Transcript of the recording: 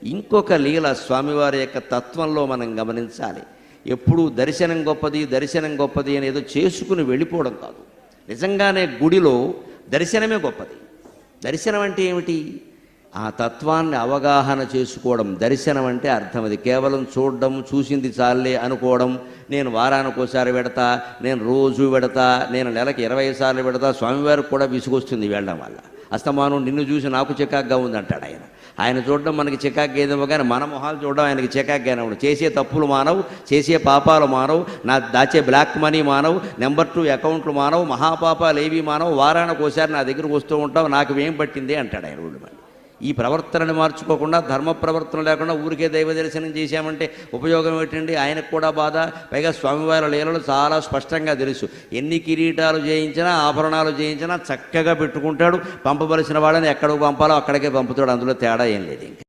ఇంకొక లీల స్వామివారి యొక్క తత్వంలో మనం గమనించాలి. ఎప్పుడూ దర్శనం గొప్పది అని ఏదో చేసుకుని వెళ్ళిపోవడం కాదు. నిజంగానే గుడిలో దర్శనమే గొప్పది. దర్శనం అంటే ఏమిటి? ఆ తత్వాన్ని అవగాహన చేసుకోవడం. దర్శనం అంటే అర్థం అది. కేవలం చూడడం, చూసింది చాలే అనుకోవడం, నేను వారానికోసారి పెడతా, నేను రోజు పెడతా, నేను నెలకి 20 సార్లు పెడతా. స్వామివారికి కూడా విసుగొస్తుంది వెళ్ళడం వల్ల. అస్తమానం నిన్ను చూసి నాకు చికాగ్గా ఉంది అంటాడు ఆయన. ఆయన చూడడం మనకి చికాగ్గా ఏదేమో కానీ మన మొహాలు చూడడం ఆయనకి చికాగ్గానే ఉండదు. చేసే తప్పులు మానవు, చేసే పాపాలు మానవు, నా దాచే బ్లాక్ మనీ మానవు, నెంబర్ 2 అకౌంట్లు మానవు, మహాపాపాలు ఏవి మానవు, వారానికి ఒకసారి నా దగ్గరకు వస్తూ ఉంటావు, నాకు ఏం పట్టింది అంటాడు ఆయన. ఊళ్ళు మళ్ళీ ఈ ప్రవర్తనని మార్చుకోకుండా, ధర్మ ప్రవర్తన లేకుండా ఊరికే దైవ దర్శనం చేశామంటే ఉపయోగం ఏంటండి? ఆయనకు కూడా బాధ. పైగా స్వామివారి లీలలు చాలా స్పష్టంగా తెలుసు. ఎన్ని కిరీటాలు చేయించినా, ఆభరణాలు చేయించినా చక్కగా పెట్టుకుంటాడు. పంపవలసిన వాళ్ళని ఎక్కడికి పంపాలో అక్కడికే పంపుతాడు. అందులో తేడా ఏం లేదు. ఇంకా